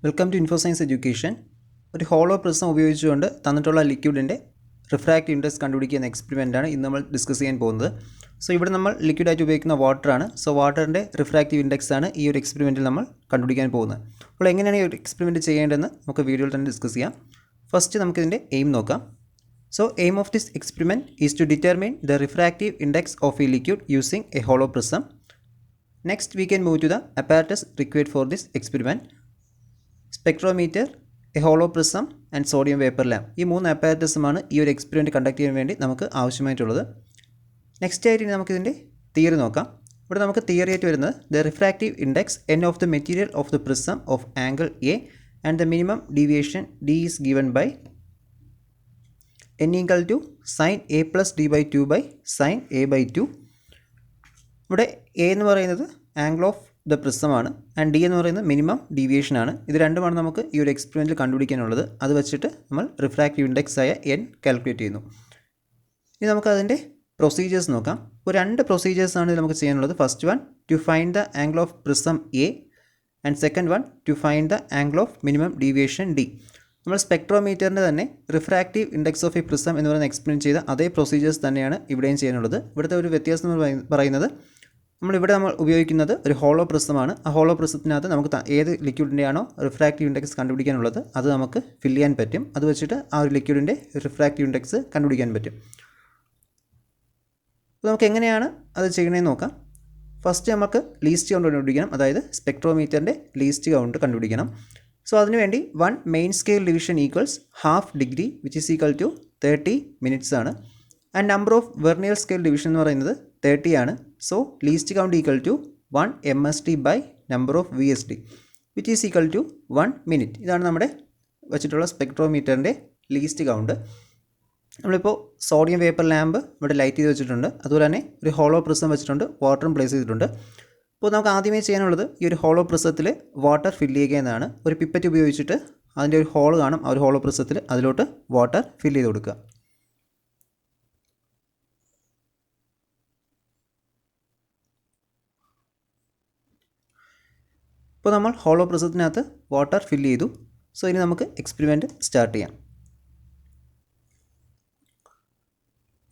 Welcome to Infoscience education. ഒരു hollow prism ഉപയോഗിച്ചുകൊണ്ട് തന്നിട്ടുള്ള ലിക്വിഡിൻ്റെ റിഫ്രാക്റ്റീവ് ഇൻഡെക്സ് കണ്ടുപിടിക്കുന്ന എക്സ്പെരിമെൻ്റാണ് ഇന്ന് നമ്മൾ ഡിസ്കസ് ചെയ്യാൻ പോകുന്നത്. സോ ഇവിടെ നമ്മൾ ലിക്വിഡായിട്ട് ഉപയോഗിക്കുന്ന വാട്ടറാണ്. സോ വാട്ടറിൻ്റെ റിഫ്രാക്റ്റീവ് ഇൻഡെക്സ് ആണ് ഈ ഒരു എക്സ്പെരിമെൻറ്റിൽ നമ്മൾ കണ്ടുപിടിക്കാൻ പോകുന്നത്. അപ്പോൾ എങ്ങനെയാണ് ഈ ഒരു എക്സ്പെരിമെൻറ്റ് ചെയ്യേണ്ടതെന്ന് നമുക്ക് വീഡിയോയിൽ തന്നെ ഡിസ്കസ് ചെയ്യാം. ഫസ്റ്റ് നമുക്കിതിൻ്റെ എയിം നോക്കാം. So aim of this experiment is to determine the refractive index of a liquid using a hollow prism. Next we can move to the apparatus required for this experiment. Spectrometer, a hollow prism and sodium vapor lamp. ഈ മൂന്ന് അപ്പാരറ്റസുമാണ് ഈ ഒരു experiment conduct ചെയ്യാൻ വേണ്ടി നമുക്ക് ആവശ്യമായിട്ടുള്ളത്. Next ആയിട്ട് നമുക്കിതിൻ്റെ തിയറി നോക്കാം. ഇവിടെ നമുക്ക് തിയറി ആയിട്ട് വരുന്നത് the refractive index n of the material of the prism of angle A and the minimum deviation d is given by n equal to sin a plus d by 2 by sin a by 2. ഇവിടെ A എന്ന് പറയുന്നത് angle of the പ്രിസമാണ് and D എന്ന് പറയുന്നത് minimum deviation ആണ്. ഇത് രണ്ടുമാണ് നമുക്ക് ഈ ഒരു എക്സ്പെരിമെൻറ്റിൽ കണ്ടുപിടിക്കാനുള്ളത്. അത് വെച്ചിട്ട് നമ്മൾ റിഫ്രാക്റ്റീവ് ഇൻഡെക്സ് ആയ എൻ കാൽക്കുലേറ്റ് ചെയ്യുന്നു. ഇനി നമുക്ക് അതിൻ്റെ പ്രൊസീജിയേഴ്സ് നോക്കാം. ഇപ്പോൾ രണ്ട് പ്രൊസീജിയേഴ്സാണ് ഇത് നമുക്ക് ചെയ്യാനുള്ളത്. First one two find the angle of prism A and second one two find the angle of minimum deviation D. നമ്മൾ സ്പെക്ട്രോമീറ്ററിൻ്റെ തന്നെ refractive index of A prism എന്ന് പറയുന്ന എക്സ്പ്ലെയിൻ ചെയ്ത അതേ പ്രൊസീജിയേഴ്സ് തന്നെയാണ് ഇവിടെയും ചെയ്യാനുള്ളത്. ഇവിടുത്തെ ഒരു വ്യത്യാസം എന്ന് പറയുന്നത് നമ്മൾ ഉപയോഗിക്കുന്നത് ഒരു ഹോളോ പ്രിസമാണ്. ആ ഹോളോ പ്രിസത്തിനകത്ത് നമുക്ക് ഏത് ലിക്വിഡിൻ്റെ ആണോ റിഫ്രാക്റ്റീവ് ഇൻഡെക്സ് കണ്ടുപിടിക്കാനുള്ളത് അത് നമുക്ക് ഫില്ല് ചെയ്യാൻ പറ്റും. അത് വെച്ചിട്ട് ആ ഒരു ലിക്വിഡിൻ്റെ റിഫ്രാക്റ്റീവ് ഇൻഡെക്സ് കണ്ടുപിടിക്കാൻ പറ്റും. അപ്പോൾ നമുക്ക് എങ്ങനെയാണ് അത് ചെയ്യണമെന്ന് നോക്കാം. ഫസ്റ്റ് നമുക്ക് ലീസ്റ്റ് കൗണ്ട് കണ്ടുപിടിക്കണം, അതായത് സ്പെക്ട്രോമീറ്ററിൻ്റെ ലീസ്റ്റ് കൗണ്ട് കണ്ടുപിടിക്കണം. സോ അതിനുവേണ്ടി 1 main scale division equals half degree which is equal to 30 minutes ആണ്. And number of vernier scale division എന്ന് പറയുന്നത് 30 ആണ്. So least count equal to 1 MSD by number of VSD which is equal to 1 minute. ഇതാണ് നമ്മുടെ വെച്ചിട്ടുള്ള സ്പെക്ട്രോമീറ്ററിൻ്റെ least count. നമ്മളിപ്പോൾ sodium vapour lamp ഇവിടെ ലൈറ്റ് ചെയ്ത് വെച്ചിട്ടുണ്ട്. അതുപോലെ തന്നെ ഒരു ഹോളോ പ്രിസം വെച്ചിട്ടുണ്ട്, വാട്ടറും പ്ലേസ് ചെയ്തിട്ടുണ്ട്. അപ്പോൾ നമുക്ക് ആദ്യമേ ചെയ്യാനുള്ളത് ഈ ഒരു ഹോളോ പ്രിസത്തിൽ വാട്ടർ ഫില്ല് ചെയ്യുക എന്നതാണ്. ഒരു പിപ്പറ്റ് ഉപയോഗിച്ചിട്ട് അതിൻ്റെ ഒരു ഹോൾ കാണും ആ ഒരു ഹോളോ പ്രിസത്തിൽ, അതിലോട്ട് വാട്ടർ ഫില്ല് ചെയ്ത് കൊടുക്കുക. ഇപ്പോൾ നമ്മൾ ഹോളോ പ്രിസത്തിനകത്ത് വാട്ടർ ഫില്ല് ചെയ്തു. സോ ഇനി നമുക്ക് എക്സ്പെരിമെൻറ്റ് സ്റ്റാർട്ട് ചെയ്യാം.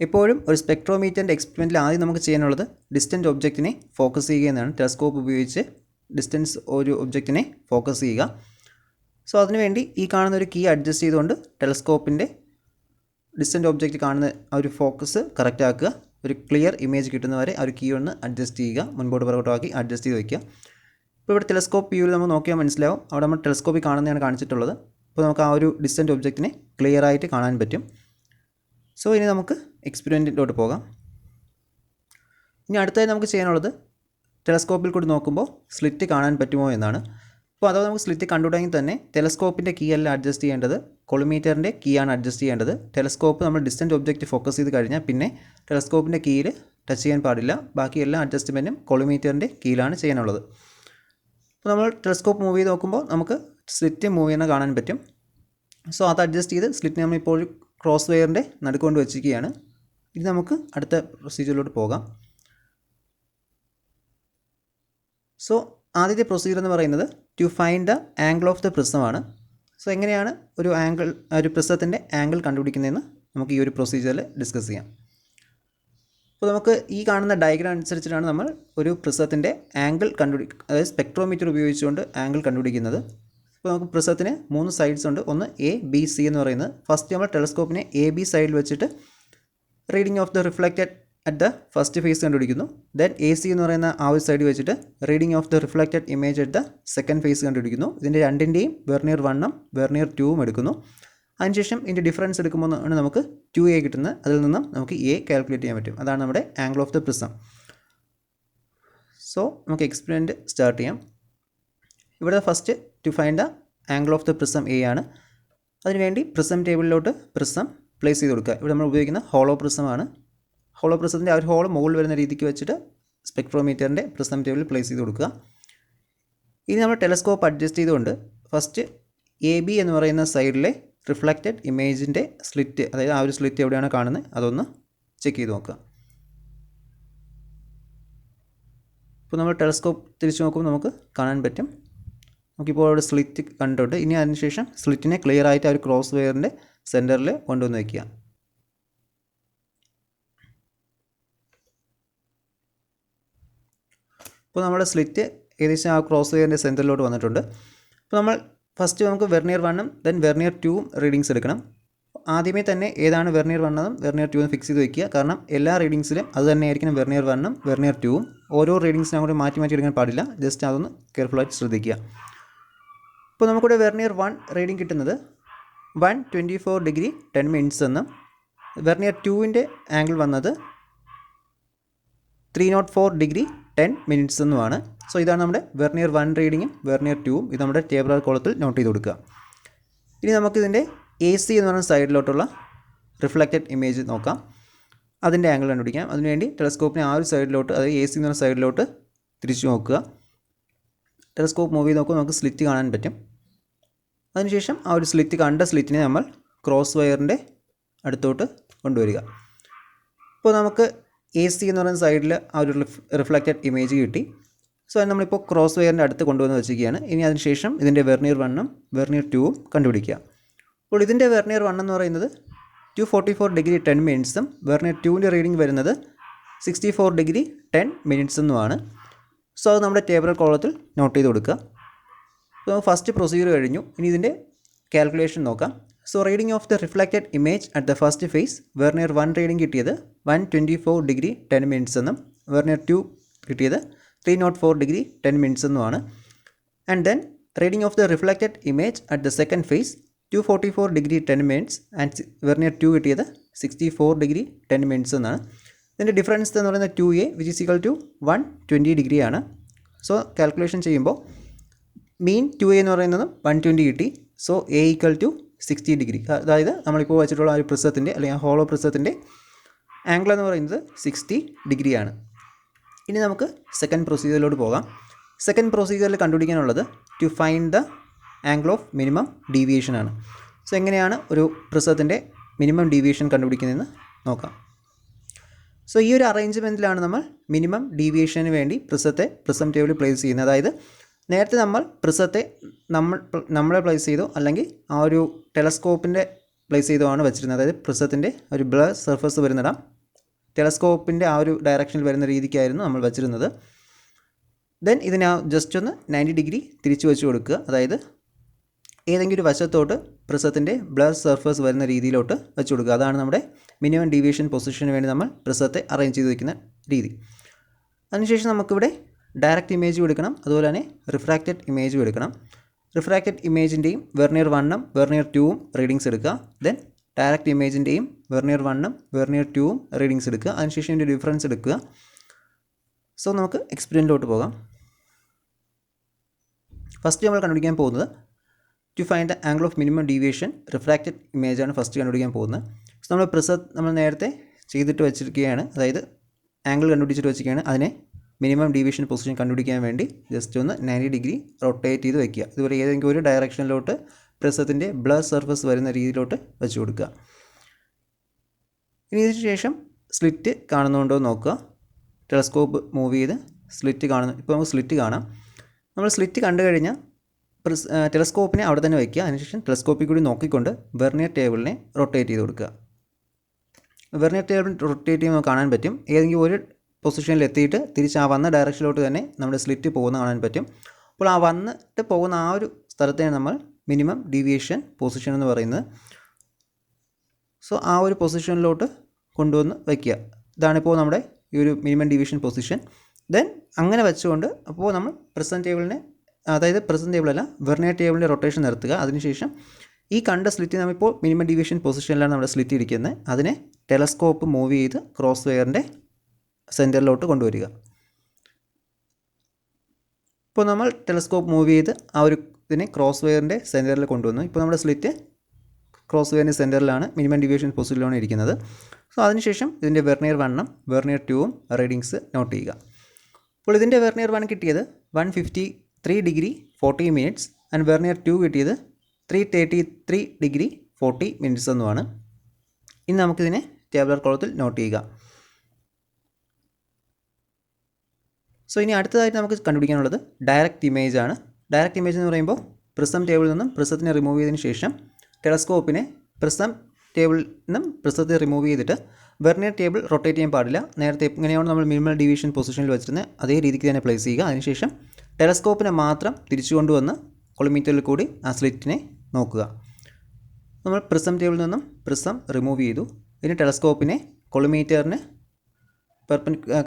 എപ്പോഴും ഒരു സ്പെക്ട്രോമീറ്ററിൻ്റെ എക്സ്പെരിമെൻറ്റിൽ ആദ്യം നമുക്ക് ചെയ്യാനുള്ളത് ഡിസ്റ്റൻറ്റ് ഒബ്ജക്റ്റിനെ ഫോക്കസ് ചെയ്യുക എന്നതാണ്. ടെലസ്കോപ്പ് ഉപയോഗിച്ച് ഡിസ്റ്റൻസ് ഒരു ഒബ്ജക്റ്റിനെ ഫോക്കസ് ചെയ്യുക. സോ അതിനുവേണ്ടി ഈ കാണുന്ന ഒരു കീ അഡ്ജസ്റ്റ് ചെയ്തുകൊണ്ട് ടെലസ്കോപ്പിൻ്റെ ഡിസ്റ്റൻറ്റ് ഒബ്ജക്റ്റ് കാണുന്ന ആ ഒരു ഫോക്കസ് കറക്റ്റ് ആക്കുക. ഒരു ക്ലിയർ ഇമേജ് കിട്ടുന്നവരെ ആ ഒരു കീ ഒന്ന് അഡ്ജസ്റ്റ് ചെയ്യുക, മുൻപോട്ട് പുറകോട്ടാക്കി അഡ്ജസ്റ്റ് ചെയ്ത് വയ്ക്കുക. ഇപ്പോൾ ഇവിടെ ടെലസ്കോപ്പ് വ്യൂവിൽ നമ്മൾ നോക്കിയാൽ മനസ്സിലാവും, അവിടെ നമ്മൾ ടെലസ്കോപ്പിൽ കാണുന്നതാണ് കാണിച്ചിട്ടുള്ളത്. അപ്പോൾ നമുക്ക് ആ ഒരു ഡിസ്റ്റൻറ്റ് ഒബ്ജക്റ്റിനെ ക്ലിയർ ആയിട്ട് കാണാൻ പറ്റും. സോ ഇനി നമുക്ക് എക്സ്പെരിമെൻറ്റിലോട്ട് പോകാം. ഇനി അടുത്തായി നമുക്ക് ചെയ്യാനുള്ളത് ടെലസ്കോപ്പിൽ കൂടി നോക്കുമ്പോൾ സ്ലിറ്റ് കാണാൻ പറ്റുമോ എന്നാണ്. അപ്പോൾ അഥവാ നമുക്ക് സ്ലിറ്റ് കണ്ടുപിടിയെങ്കിൽ തന്നെ ടെലസ്കോപ്പിൻ്റെ കീ അല്ല അഡ്ജസ്റ്റ് ചെയ്യേണ്ടത്, കൊളിമീറ്ററിൻ്റെ കീ ആണ് അഡ്ജസ്റ്റ് ചെയ്യേണ്ടത്. ടെലസ്കോപ്പ് നമ്മൾ ഡിസ്റ്റൻറ്റ് ഒബ്ജക്റ്റ് ഫോക്കസ് ചെയ്ത് കഴിഞ്ഞാൽ പിന്നെ ടെലസ്കോപ്പിൻ്റെ കീയിൽ ടച്ച് ചെയ്യാൻ പാടില്ല. ബാക്കി എല്ലാ അഡ്ജസ്റ്റ്മെൻറ്റും കൊളിമീറ്ററിൻ്റെ കീയിലാണ് ചെയ്യാനുള്ളത്. അപ്പോൾ നമ്മൾ ടെലസ്കോപ്പ് മൂവ് ചെയ്ത് നോക്കുമ്പോൾ നമുക്ക് സ്ലിറ്റ് മൂവ് ചെയ്യുന്ന കാണാൻ പറ്റും. സോ അത് അഡ്ജസ്റ്റ് ചെയ്ത് സ്ലിറ്റ് നമ്മളിപ്പോൾ ക്രോസ് വയറിൻ്റെ നടുക്കൊണ്ട് വെച്ചിരിക്കുകയാണ്. ഇത് നമുക്ക് അടുത്ത പ്രൊസീജിയറിലോട്ട് പോകാം. സോ ആദ്യത്തെ പ്രൊസീജിയർ എന്ന് പറയുന്നത് to find the angle of the പ്രിസമാണ്. സോ എങ്ങനെയാണ് ഒരു പ്രിസത്തിൻ്റെ ആംഗിൾ കണ്ടുപിടിക്കുന്നതെന്ന് നമുക്ക് ഈ ഒരു പ്രൊസീജിയറിൽ ഡിസ്കസ് ചെയ്യാം. അപ്പോൾ നമുക്ക് ഈ കാണുന്ന ഡയഗ്രാം അനുസരിച്ചിട്ടാണ് നമ്മൾ ഒരു പ്രിസത്തിൻ്റെ ആംഗിൾ അതായത് സ്പെക്ട്രോമീറ്റർ ഉപയോഗിച്ചുകൊണ്ട് ആംഗിൾ കണ്ടുപിടിക്കുന്നത്. അപ്പോൾ നമുക്ക് പ്രിസത്തിന് 3 സൈഡ്സ് ഉണ്ട്. ഒന്ന് ABC എന്ന് പറയുന്നത്. ഫസ്റ്റ് നമ്മൾ ടെലസ്കോപ്പിനെ AB സൈഡിൽ വെച്ചിട്ട് reading of the reflected at the first phase കണ്ടുപിടിക്കുന്നു. ദെൻ AC എന്ന് പറയുന്ന ആ ഒരു സൈഡ് വെച്ചിട്ട് reading of the reflected image at the second phase കണ്ടുപിടിക്കുന്നു. ഇതിൻ്റെ രണ്ടിൻ്റെയും വെർണിയർ 1ഉം വെർണിയർ 2ഉം എടുക്കുന്നു. അതിനുശേഷം ഇതിൻ്റെ ഡിഫറൻസ് എടുക്കുമ്പോൾ ആണ് നമുക്ക് 2A കിട്ടുന്നത്. അതിൽ നിന്നും നമുക്ക് A കാൽക്കുലേറ്റ് ചെയ്യാൻ പറ്റും. അതാണ് നമ്മുടെ angle of the prism. So നമുക്ക് എക്സ്പെരിമെൻറ്റ് സ്റ്റാർട്ട് ചെയ്യാം. ഇവിടെ first to find the angle of the prism A ആണ്. അതിനുവേണ്ടി പ്രിസം ടേബിളിലോട്ട് പ്രിസം പ്ലേസ് ചെയ്ത് കൊടുക്കുക. ഇവിടെ നമ്മൾ ഉപയോഗിക്കുന്ന ഹോളോ പ്രിസമാണ്. ഹോളോ പ്രിസത്തിൻ്റെ ആ ഒരു ഹോൾ മുകളിൽ വരുന്ന രീതിക്ക് വെച്ചിട്ട് സ്പെക്ട്രോമീറ്ററിൻ്റെ പ്രിസം ടേബിളിൽ പ്ലേസ് ചെയ്ത് കൊടുക്കുക. ഇനി നമ്മൾ ടെലസ്കോപ്പ് അഡ്ജസ്റ്റ് ചെയ്തുകൊണ്ട് ഫസ്റ്റ് AB എന്ന് പറയുന്ന സൈഡിലെ റിഫ്ലക്റ്റഡ് ഇമേജിൻ്റെ സ്ലിറ്റ്, അതായത് ആ ഒരു സ്ലിറ്റ് എവിടെയാണ് കാണുന്നത് അതൊന്ന് ചെക്ക് ചെയ്ത് നോക്കുക. ഇപ്പോൾ നമ്മൾ ടെലസ്കോപ്പ് തിരിച്ച് നോക്കുമ്പോൾ നമുക്ക് കാണാൻ പറ്റും നമുക്കിപ്പോൾ അവിടെ സ്ലിറ്റ് കണ്ടിട്ടുണ്ട്. ഇനി അതിനുശേഷം സ്ലിറ്റിനെ ക്ലിയർ ആയിട്ട് ആ ഒരു ക്രോസ് വയറിൻ്റെ സെൻറ്ററിൽ കൊണ്ടുവന്ന് വയ്ക്കുക. ഇപ്പോൾ നമ്മുടെ സ്ലിറ്റ് ഏകദേശം ആ ക്രോസ് വയറിൻ്റെ സെൻറ്ററിലോട്ട് വന്നിട്ടുണ്ട്. അപ്പോൾ നമ്മൾ ഫസ്റ്റ് നമുക്ക് വെർനിയർ 1ഉം ദെൻ വെർനിയർ 2ഉം റീഡിങ്സ് എടുക്കണം. ആദ്യമേ തന്നെ ഏതാണ് വെർനിയർ 1എന്നും വെർനിയർ 2 ഫിക്സ് ചെയ്ത് വയ്ക്കുക. കാരണം എല്ലാ റീഡിങ്സിലും അത് തന്നെ ആയിരിക്കണം വെർനിയർ 1ഉം വെർനിയർ 2ഉം. ഓരോ റീഡിങ്സിനും അങ്ങോട്ട് മാറ്റി എടുക്കാൻ പാടില്ല. ജസ്റ്റ് അതൊന്ന് കെയർഫുള്ളായിട്ട് ശ്രദ്ധിക്കുക. ഇപ്പോൾ നമുക്കിവിടെ വെർനിയർ 1 റീഡിങ് കിട്ടുന്നത് 124 ഡിഗ്രി 10 മിനിറ്റ്സ് എന്നും വെർനിയർ 2വിൻ്റെ ആംഗിൾ വന്നത് 304 ഡിഗ്രി 10 മിനിറ്റ്സ് എന്നുമാണ്. സോ ഇതാണ് നമ്മുടെ വെർനിയർ 1 റീഡിങ്ങും വെർനിയർ 2ഉം. ഇത് നമ്മുടെ ടേബിൾ കോളത്തിൽ നോട്ട് ചെയ്ത് കൊടുക്കുക. ഇനി നമുക്കിതിൻ്റെ AC എന്ന് പറയുന്ന സൈഡിലോട്ടുള്ള റിഫ്ലക്റ്റഡ് ഇമേജ് നോക്കാം. അതിൻ്റെ ആംഗിൾ കണ്ടുപിടിക്കാം. അതിനുവേണ്ടി ടെലസ്കോപ്പിനെ ആ ഒരു സൈഡിലോട്ട്, അതായത് AC എന്ന് പറയുന്ന സൈഡിലോട്ട് തിരിച്ചു നോക്കുക. ടെലസ്കോപ്പ് മൂവ് ചെയ്ത് നോക്കുമ്പോൾ നമുക്ക് സ്ലിറ്റ് കാണാൻ പറ്റും. അതിനുശേഷം ആ ഒരു സ്ലിറ്റ് കണ്ട സ്ലിറ്റിനെ നമ്മൾ ക്രോസ് വയറിൻ്റെ അടുത്തോട്ട് കൊണ്ടുവരിക. ഇപ്പോൾ നമുക്ക് AC എന്ന് പറയുന്ന സൈഡിൽ ആ ഒരു റിഫ്ലക്റ്റഡ് ഇമേജ് കിട്ടി. സോ അത് നമ്മളിപ്പോൾ ക്രോസ് വയറിൻ്റെ അടുത്ത് കൊണ്ടുവന്ന് വെച്ചിരിക്കുകയാണ്. ഇനി അതിനുശേഷം ഇതിൻ്റെ വെർനിയർ 1ഉം വെർനിയർ 2ഉം കണ്ടുപിടിക്കുക. അപ്പോൾ ഇതിൻ്റെ വെർനിയർ 1 എന്ന് പറയുന്നത് 244 ഡിഗ്രി 10 മിനിറ്റ്സും വെർനിയർ 2വിൻ്റെ റീഡിംഗ് വരുന്നത് 64 ഡിഗ്രി 10 മിനിറ്റ്സ് എന്നുമാണ്. സോ അത് നമ്മുടെ ടേബിൾ കോളത്തിൽ നോട്ട് ചെയ്ത് കൊടുക്കുക. അപ്പോൾ ഫസ്റ്റ് പ്രൊസീജിയർ കഴിഞ്ഞു. ഇനി ഇതിൻ്റെ കാൽക്കുലേഷൻ നോക്കാം. So reading of the reflected image at the first phase vernier 1 reading കിട്ടിയത് 124 ഡിഗ്രി 10 മിനിറ്റ്സ് എന്നും വെർനിയർ 2 കിട്ടിയത് 304 ഡിഗ്രി 10 മിനിറ്റ്സ് എന്നുമാണ്. And then reading of the reflected image at the second phase 244 degree 10 minutes and vernier 2 കിട്ടിയത് 64 degree 10 minutes എന്നാണ്. ഇതിൻ്റെ difference എന്ന് പറയുന്നത് 2A which is equal to 120 ഡിഗ്രിയാണ്. സോ കാൽക്കുലേഷൻ ചെയ്യുമ്പോൾ മീൻ 2A എന്ന് പറയുന്നത് 120 കിട്ടി. So A equal to 60 degree. അതായത് നമ്മളിപ്പോൾ വെച്ചിട്ടുള്ള ആ ഒരു പ്രിസത്തിൻ്റെ അല്ലെങ്കിൽ ആ ഹോളോ പ്രിസത്തിൻ്റെ ആംഗിൾ എന്ന് പറയുന്നത് 60 ഡിഗ്രിയാണ്. ഇനി നമുക്ക് സെക്കൻഡ് പ്രൊസീജിയറിലോട്ട് പോകാം. സെക്കൻഡ് പ്രൊസീജിയറിൽ കണ്ടുപിടിക്കാനുള്ളത് to find the angle of minimum deviation ആണ്. സോ എങ്ങനെയാണ് ഒരു പ്രിസത്തിൻ്റെ മിനിമം ഡീവിയേഷൻ കണ്ടുപിടിക്കുന്നതെന്ന് നോക്കാം. സോ ഈ ഒരു അറേഞ്ച്മെൻറ്റിലാണ് നമ്മൾ മിനിമം ഡീവിയേഷന് വേണ്ടി പ്രിസം ടേബിളിൽ പ്ലേസ് ചെയ്യുന്നത്. അതായത് നേരത്തെ നമ്മൾ പ്രിസത്തെ നമ്മളെ പ്ലേസ് ചെയ്തോ അല്ലെങ്കിൽ ആ ഒരു ടെലസ്കോപ്പിൻ്റെ പ്ലേസ് ചെയ്തോ ആണ് വെച്ചിരുന്നത്. അതായത് പ്രിസത്തിൻ്റെ ഒരു ബ്ലർ സർഫസ് വരുന്നിടം ടെലസ്കോപ്പിൻ്റെ ആ ഒരു ഡയറക്ഷനിൽ വരുന്ന രീതിക്കായിരുന്നു നമ്മൾ വെച്ചിരുന്നത്. ദെൻ ഇതിനെ ജസ്റ്റ് ഒന്ന് 90 ഡിഗ്രി തിരിച്ചു വെച്ച് കൊടുക്കുക. അതായത് ഏതെങ്കിലും ഒരു വശത്തോട്ട് പ്രിസത്തിൻ്റെ ബ്ലർ സർഫസ് വരുന്ന രീതിയിലോട്ട് വെച്ച് കൊടുക്കുക. അതാണ് നമ്മുടെ മിനിമം ഡീവിയേഷൻ പൊസിഷന് വേണ്ടി നമ്മൾ പ്രിസത്തെ അറേഞ്ച് ചെയ്ത് വയ്ക്കുന്ന രീതി. അതിനുശേഷം നമുക്കിവിടെ ഡയറക്റ്റ് ഇമേജും എടുക്കണം, അതുപോലെ തന്നെ റിഫ്രാക്റ്റഡ് ഇമേജും എടുക്കണം. റിഫ്രാക്റ്റഡ് ഇമേജിൻ്റെയും വെർനിയർ 1ഉം വെർനിയർ 2ഉം റീഡിങ്സ് എടുക്കുക. ദെൻ ഡയറക്റ്റ് ഇമേജിൻ്റെയും വെർനിയർ 1ഉം വെർനിയർ 2ഉം റീഡിങ്സ് എടുക്കുക. അതിനുശേഷം ഇതിൻ്റെ ഡിഫറൻസ് എടുക്കുക. സോ നമുക്ക് എക്സ്പെരിമെൻറ്റിലോട്ട് പോകാം. ഫസ്റ്റ് നമ്മൾ കണ്ടുപിടിക്കാൻ പോകുന്നത് to find the angle of minimum deviation refracted ഇമേജാണ് ഫസ്റ്റ് കണ്ടുപിടിക്കാൻ പോകുന്നത്. സോ നമ്മൾ നേരത്തെ ചെയ്തിട്ട് വെച്ചിരിക്കുകയാണ്, അതായത് ആംഗിൾ കണ്ടുപിടിച്ചിട്ട് വെച്ചിരിക്കുകയാണ്. അതിനെ മിനിമം ഡീവിയേഷൻ പൊസിഷൻ കണ്ടുപിടിക്കാൻ വേണ്ടി ജസ്റ്റ് ഒന്ന് 90 ഡിഗ്രി റൊട്ടേറ്റ് ചെയ്ത് വയ്ക്കുക. ഇതുപോലെ ഏതെങ്കിലും ഒരു ഡയറക്ഷനിലോട്ട് പ്രിസത്തിൻ്റെ ബ്ലർ സർഫസ് വരുന്ന രീതിയിലോട്ട് വെച്ച് കൊടുക്കുക. ഇനി ഇതിന് ശേഷം സ്ലിറ്റ് കാണുന്നുണ്ടോ എന്ന് നോക്കുക. ടെലസ്കോപ്പ് മൂവ് ചെയ്ത് സ്ലിറ്റ് കാണുന്നു. ഇപ്പോൾ നമുക്ക് സ്ലിറ്റ് കാണാം. നമ്മൾ സ്ലിറ്റ് കണ്ടു കഴിഞ്ഞാൽ ടെലസ്കോപ്പിനെ അവിടെ തന്നെ വയ്ക്കുക. അതിനുശേഷം ടെലസ്കോപ്പിൽ കൂടി നോക്കിക്കൊണ്ട് വെർനിയർ ടേബിളിനെ റൊട്ടേറ്റ് ചെയ്ത് കൊടുക്കുക. വെർനിയർ ടേബിൾ റൊട്ടേറ്റ് ചെയ്യുമ്പോൾ കാണാൻ പറ്റും ഏതെങ്കിലും ഒരു പൊസിഷനിൽ എത്തിയിട്ട് തിരിച്ച് ആ വന്ന ഡയറക്ഷനിലോട്ട് തന്നെ നമ്മുടെ സ്ലിറ്റ് പോകുന്ന കാണാൻ പറ്റും. അപ്പോൾ ആ വന്നിട്ട് പോകുന്ന ആ ഒരു സ്ഥലത്തെയാണ് നമ്മൾ മിനിമം ഡീവിയേഷൻ പൊസിഷൻ എന്ന് പറയുന്നത്. സോ ആ ഒരു പൊസിഷനിലോട്ട് കൊണ്ടുവന്ന് വയ്ക്കുക. ഇതാണിപ്പോൾ നമ്മുടെ ഈ ഒരു മിനിമം ഡീവിയേഷൻ പൊസിഷൻ. ദെൻ അങ്ങനെ വെച്ചുകൊണ്ട് അപ്പോൾ നമ്മൾ പ്രസൻറ്റ് ടേബിളിനെ, അതായത് പ്രസൻറ്റ് ടേബിളല്ല വെർനിയർ ടേബിളിൻ്റെ റൊട്ടേഷൻ നിർത്തുക. അതിനുശേഷം ഈ കണ്ട സ്ലിറ്റ് നമ്മളിപ്പോൾ മിനിമം ഡീവിയേഷൻ പൊസിഷനിലാണ് നമ്മുടെ സ്ലിറ്റ് ഇരിക്കുന്നത്. അതിനെ ടെലസ്കോപ്പ് മൂവ് ചെയ്ത് ക്രോസ് വയറിൻ്റെ സെൻറ്ററിലോട്ട് കൊണ്ടുവരിക. ഇപ്പോൾ നമ്മൾ ടെലസ്കോപ്പ് മൂവ് ചെയ്ത് ആ ഒരു ഇതിനെ ക്രോസ് വയറിൻ്റെ സെൻറ്ററിൽ കൊണ്ടുവന്നു. ഇപ്പോൾ നമ്മുടെ സ്ലിറ്റ് ക്രോസ് വയറിൻ്റെ സെൻറ്ററിലാണ് മിനിമം ഡീവിയേഷൻ പൊസിഷനിലാണ് ഇരിക്കുന്നത്. സോ അതിനുശേഷം ഇതിൻ്റെ വെർനിയർ 1ഉം വെർനിയർ 2ഉം റീഡിങ്സ് നോട്ട് ചെയ്യുക. അപ്പോൾ ഇതിൻ്റെ വെർനിയർ 1 കിട്ടിയത് 153 ഡിഗ്രി 40 മിനിറ്റ്സ് ആൻഡ് വെർനിയർ 2 കിട്ടിയത് 333 ഡിഗ്രി 40 മിനിറ്റ്സ് എന്നുമാണ്. ഇനി നമുക്കിതിനെ ടേബിളർ കോളത്തിൽ നോട്ട് ചെയ്യുക. സോ ഇനി അടുത്തതായിട്ട് നമുക്ക് കണ്ടുപിടിക്കാനുള്ളത് ഡയറക്റ്റ് ഇമേജ് ആണ്. ഡയറക്റ്റ് ഇമേജ് എന്ന് പറയുമ്പോൾ പ്രിസം ടേബിളിൽ നിന്നും പ്രിസത്തിനെ റിമൂവ് ചെയ്തതിന് ശേഷം ടെലസ്കോപ്പിനെ പ്രിസം ടേബിളിൽ നിന്നും പ്രിസത്തെ റിമൂവ് ചെയ്തിട്ട് വെർനിയർ ടേബിൾ റൊട്ടേറ്റ് ചെയ്യാൻ പാടില്ല. നേരത്തെ എങ്ങനെയാണ് നമ്മൾ മിനിമൽ ഡീവിയേഷൻ പൊസിഷനിൽ വെച്ചിരുന്നത് അതേ രീതിക്ക് തന്നെ പ്ലേസ് ചെയ്യുക. അതിനുശേഷം ടെലസ്കോപ്പിനെ മാത്രം തിരിച്ചു കൊണ്ടുവന്ന് കൊളിമീറ്ററിൽ കൂടി ആ സ്ലിറ്റിനെ നോക്കുക. നമ്മൾ പ്രിസം ടേബിളിൽ നിന്നും പ്രിസം റിമൂവ് ചെയ്തു. ഇനി ടെലസ്കോപ്പിനെ കൊളിമീറ്ററിന്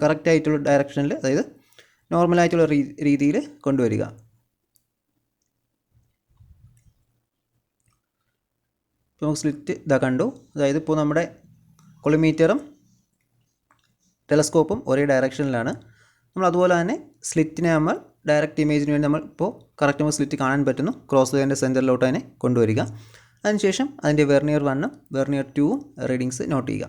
കറക്റ്റായിട്ടുള്ള ഡയറക്ഷനിൽ, അതായത് നോർമലായിട്ടുള്ള രീതിയിൽ കൊണ്ടുവരിക. ഇപ്പോൾ നമുക്ക് സ്ലിറ്റ് ഇതാ കണ്ടു. അതായത് ഇപ്പോൾ നമ്മുടെ കൊളിമീറ്ററും ടെലസ്കോപ്പും ഒരേ ഡയറക്ഷനിലാണ്. നമ്മൾ അതുപോലെ തന്നെ സ്ലിറ്റിനെ നമ്മൾ ഡയറക്റ്റ് ഇമേജിന് വേണ്ടി നമ്മൾ ഇപ്പോൾ കറക്റ്റ് നമുക്ക് സ്ലിറ്റ് കാണാൻ പറ്റുന്നു. ക്രോസ് വയറിൻ്റെ സെൻറ്ററിലോട്ട് തന്നെ കൊണ്ടുവരിക. അതിനുശേഷം അതിൻ്റെ വെർനിയർ 1ഉം വെർനിയർ 2ഉം റീഡിങ്സ് നോട്ട് ചെയ്യുക.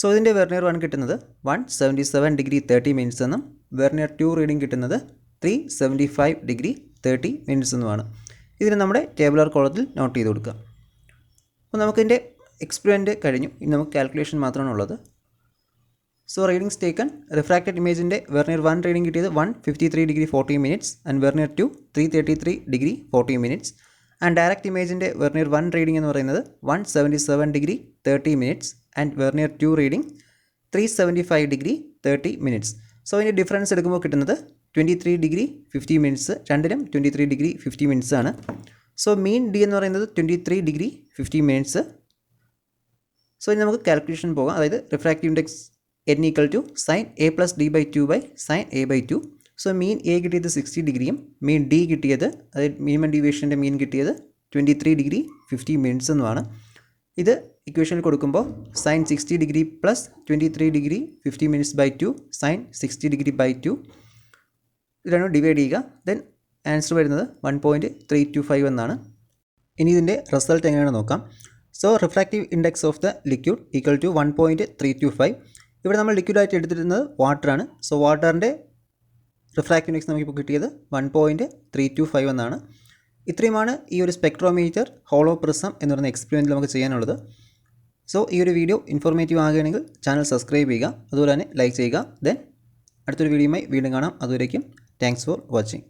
സോ ഇതിൻ്റെ വെർനിയർ 1 കിട്ടുന്നത് 177 ഡിഗ്രി 30 മിനിറ്റ്സ് എന്നും വെർനിയർ 2 റീഡിംഗ് കിട്ടുന്നത് 375 ഡിഗ്രി 30 മിനിറ്റ്സ് എന്നുമാണ്. ഇതിന് നമ്മുടെ ടേബുലർ കോളത്തിൽ നോട്ട് ചെയ്ത് കൊടുക്കുക. അപ്പോൾ നമുക്കിതിൻ്റെ എക്സ്പെരിമെൻറ്റ് കഴിഞ്ഞു. ഇനി നമുക്ക് കാൽക്കുലേഷൻ മാത്രമാണ് ഉള്ളത്. സോ റീഡിങ്സ് ടേക്കൺ, റിഫ്രാക്റ്റഡ് ഇമേജിൻ്റെ വെർനിയർ 1 റീഡിംഗ് കിട്ടിയത് 153 degree 40 minutes and vernier 2 333 degree 40 minutes. And direct ഇമേജിൻ്റെ വെർനിയർ 1 റീഡിംഗ് എന്ന് പറയുന്നത് 177 degree 30 minutes and vernier 2 reading 375 degree 30 minutes. So ഇതിൻ്റെ ഡിഫറൻസ് എടുക്കുമ്പോൾ കിട്ടുന്നത് 23 ഡിഗ്രി 50 മിനിറ്റ്സ്. രണ്ടിനും 23 ഡിഗ്രി 50 മിനിറ്റ്സ് ആണ്. സോ മീൻ ഡി എന്ന് പറയുന്നത് 23 ഡിഗ്രി 50 മിനിറ്റ്സ്. സോ ഇനി നമുക്ക് കാൽക്കുലേഷൻ പോകാം. അതായത് refractive index n equal to sine a plus d by 2 by sine a by 2. So mean A കിട്ടിയത് 60 ഡിഗ്രിയും മീൻ ഡി കിട്ടിയത്, അതായത് മിനിമം ഡീവിയേഷൻ്റെ മീൻ കിട്ടിയത് 23 ഡിഗ്രി 50 മിനിറ്റ്സ് എന്നുമാണ്. ഇത് ഇക്വേഷനിൽ കൊടുക്കുമ്പോൾ sine 60 degree plus 23 degree 50 minutes by 2 sine 60 degree by 2 ഇതിലാണ് ഡിവൈഡ് ചെയ്യുക. ദെൻ ആൻസർ വരുന്നത് 1.325 എന്നാണ്. ഇനി ഇതിൻ്റെ റിസൾട്ട് എങ്ങനെയാണെന്ന് നോക്കാം. So refractive index of the liquid equal to 1.325. ഇവിടെ നമ്മൾ ലിക്വിഡായിട്ട് എടുത്തിരുന്നത് വാട്ടറാണ്. സോ വാട്ടറിൻ്റെ റിഫ്രാക്റ്റീവ് ഇൻഡെക്സ് നമുക്കിപ്പോൾ കിട്ടിയത് 1.325 എന്നാണ്. ഇത്രയുമാണ് ഈ ഒരു സ്പെക്ട്രോമീറ്റർ ഹോളോ പ്രിസം എന്ന് പറയുന്ന എക്സ്പെരിമെൻറ്റിൽ നമുക്ക് ചെയ്യാനുള്ളത്. സോ ഈ ഒരു വീഡിയോ ഇൻഫോർമേറ്റീവ് ആകുകയാണെങ്കിൽ ചാനൽ സബ്സ്ക്രൈബ് ചെയ്യുക, അതുപോലെ തന്നെ ലൈക്ക് ചെയ്യുക. ദെൻ അടുത്തൊരു വീഡിയോയുമായി വീണ്ടും കാണാം. അതുവരേക്കും താങ്ക്സ് ഫോർ വാച്ചിങ്.